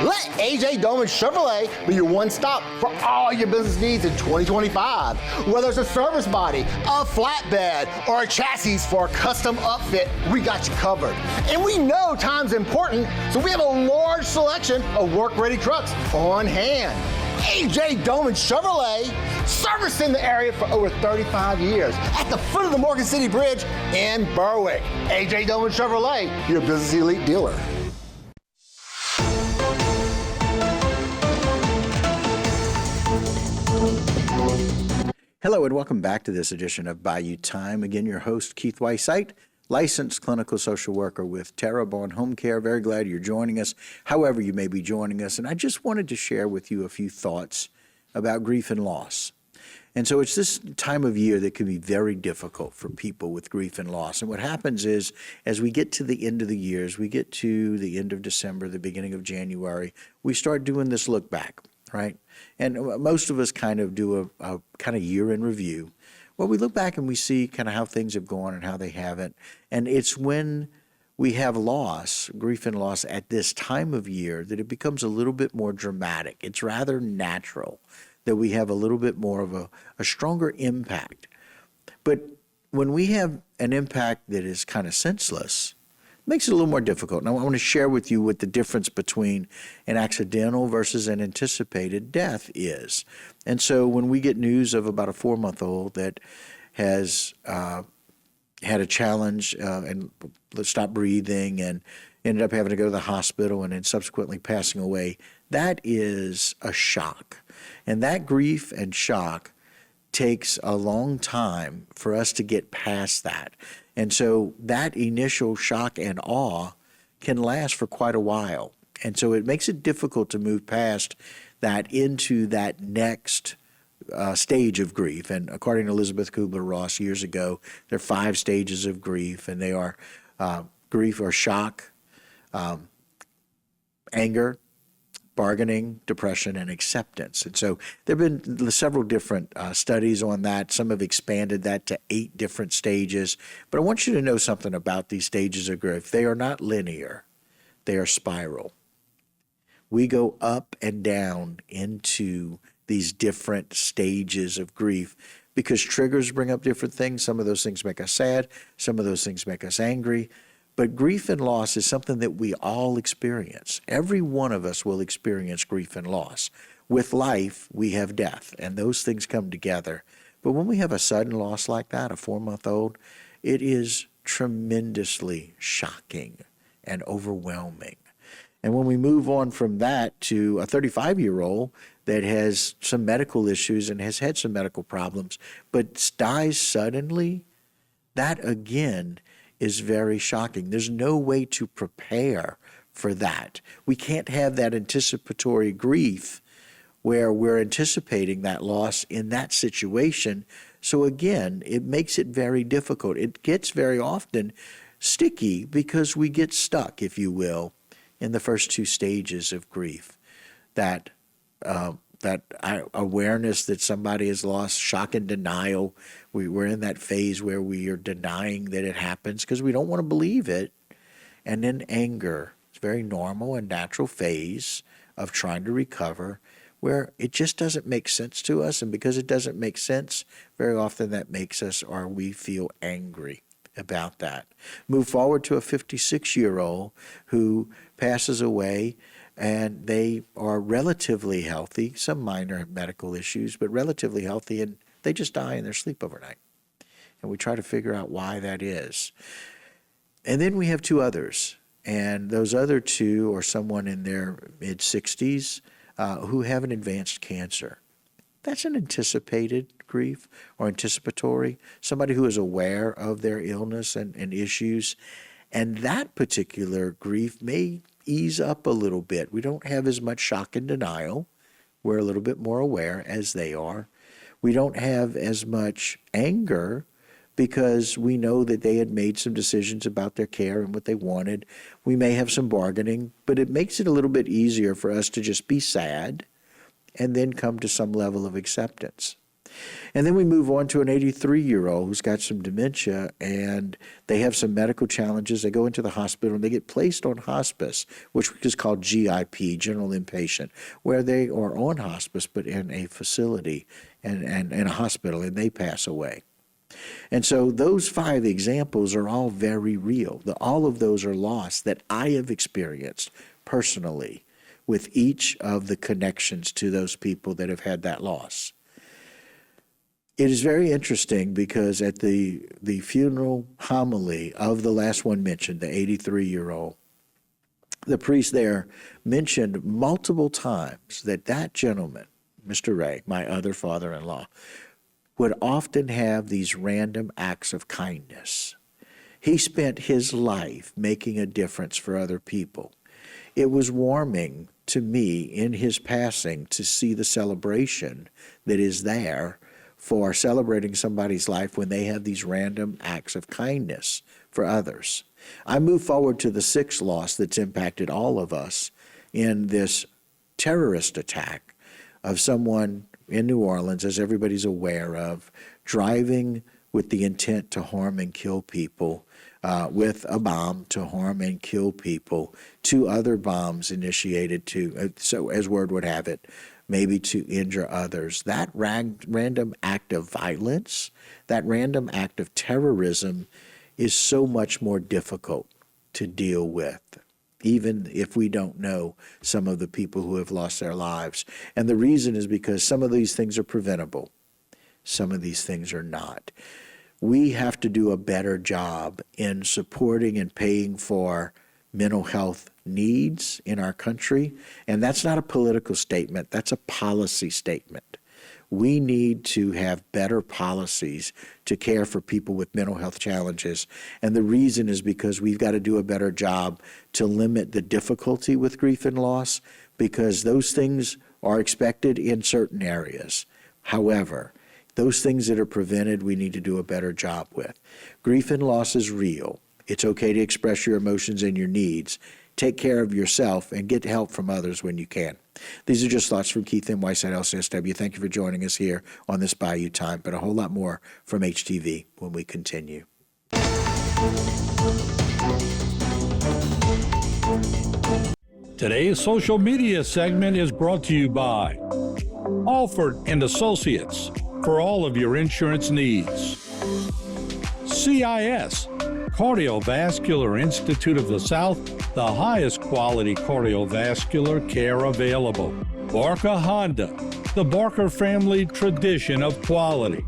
Let AJ Doman Chevrolet be your one stop for all your business needs in 2025. Whether it's a service body, a flatbed, or a chassis for a custom upfit, we got you covered. And we know time's important, so we have a large selection of work-ready trucks on hand. AJ Doman Chevrolet, serviced in the area for over 35 years at the foot of the Morgan City Bridge in Berwick. AJ Doman Chevrolet, your business elite dealer. Hello and welcome back to this edition of Bayou Time. Again, your host, Keith Weissite, licensed clinical social worker with Terrebonne Home Care. Very glad you're joining us, however you may be joining us. And I just wanted to share with you a few thoughts about grief and loss. And so it's this time of year that can be very difficult for people with grief and loss. And what happens is, as we get to the end of the year, as we get to the end of December, the beginning of January, we start doing this look back, right? And most of us kind of do a kind of year in review. Well, we look back and we see kind of how things have gone and how they haven't. And it's when we have loss, grief and loss at this time of year, that it becomes a little bit more dramatic. It's rather natural that we have a little bit more of a stronger impact. But when we have an impact that is kind of senseless, it makes it a little more difficult. And I want to share with you what the difference between an accidental versus an anticipated death is. And so when we get news of about a 4-month-old that has had a challenge and stopped breathing and ended up having to go to the hospital and then subsequently passing away, that is a shock. And that grief and shock takes a long time for us to get past that. And so that initial shock and awe can last for quite a while. And so it makes it difficult to move past that into that next stage of grief. And according to Elizabeth Kubler-Ross years ago, there are 5 stages of grief, and they are grief or shock, anger, bargaining, depression, and acceptance. And so there have been several different studies on that. Some have expanded that to 8 different stages. But I want you to know something about these stages of grief. They are not linear. They are spiral. We go up and down into these different stages of grief because triggers bring up different things. Some of those things make us sad. Some of those things make us angry. But grief and loss is something that we all experience. Every one of us will experience grief and loss. With life, we have death, and those things come together. But when we have a sudden loss like that, a 4-month-old, it is tremendously shocking and overwhelming. And when we move on from that to a 35-year-old that has some medical issues and has had some medical problems, but dies suddenly, that again is very shocking. There's no way to prepare for that. We can't have that anticipatory grief where we're anticipating that loss in that situation. So again, it makes it very difficult. It gets very often sticky because we get stuck, if you will, in the first 2 stages of grief. That awareness that somebody has lost, shock and denial. We're in that phase where we are denying that it happens because we don't want to believe it. And then anger. It's a very normal and natural phase of trying to recover where it just doesn't make sense to us. And because it doesn't make sense, very often that makes us or we feel angry about that. Move forward to a 56-year-old who passes away and they are relatively healthy, some minor medical issues, but relatively healthy, and they just die in their sleep overnight. And we try to figure out why that is. And then we have 2 others, and those other 2 are someone in their mid-60s who have an advanced cancer. That's an anticipated grief or anticipatory, somebody who is aware of their illness and issues. And that particular grief may ease up a little bit. We don't have as much shock and denial. We're a little bit more aware as they are. We don't have as much anger because we know that they had made some decisions about their care and what they wanted. We may have some bargaining, but it makes it a little bit easier for us to just be sad and then come to some level of acceptance. And then we move on to an 83-year-old who's got some dementia and they have some medical challenges. They go into the hospital and they get placed on hospice, which is called GIP, general inpatient, where they are on hospice but in a facility and in a hospital, and they pass away. And so those 5 examples are all very real. All of those are loss that I have experienced personally with each of the connections to those people that have had that loss. It is very interesting because at the funeral homily of the last one mentioned, the 83-year-old, the priest there mentioned multiple times that gentleman, Mr. Ray, my other father-in-law, would often have these random acts of kindness. He spent his life making a difference for other people. It was warming to me in his passing to see the celebration that is there for celebrating somebody's life when they have these random acts of kindness for others. I move forward to the 6th loss that's impacted all of us in this terrorist attack of someone in New Orleans, as everybody's aware of, driving with the intent to harm and kill people, with a bomb to harm and kill people, 2 other bombs initiated so as word would have it, maybe to injure others. That random act of violence, that random act of terrorism is so much more difficult to deal with, even if we don't know some of the people who have lost their lives. And the reason is because some of these things are preventable. Some of these things are not. We have to do a better job in supporting and paying for mental health needs in our country. And that's not a political statement, that's a policy statement. We need to have better policies to care for people with mental health challenges. And the reason is because we've got to do a better job to limit the difficulty with grief and loss, because those things are expected in certain areas. However, those things that are prevented, we need to do a better job with. Grief and loss is real. It's okay to express your emotions and your needs. Take care of yourself and get help from others when you can. These are just thoughts from Keith M. Whiteside, LCSW. Thank you for joining us here on this Bayou Time, but a whole lot more from HTV when we continue. Today's social media segment is brought to you by Alford and Associates for all of your insurance needs. CIS, Cardiovascular Institute of the South, the highest quality cardiovascular care available. Barker Honda, the Barker family tradition of quality.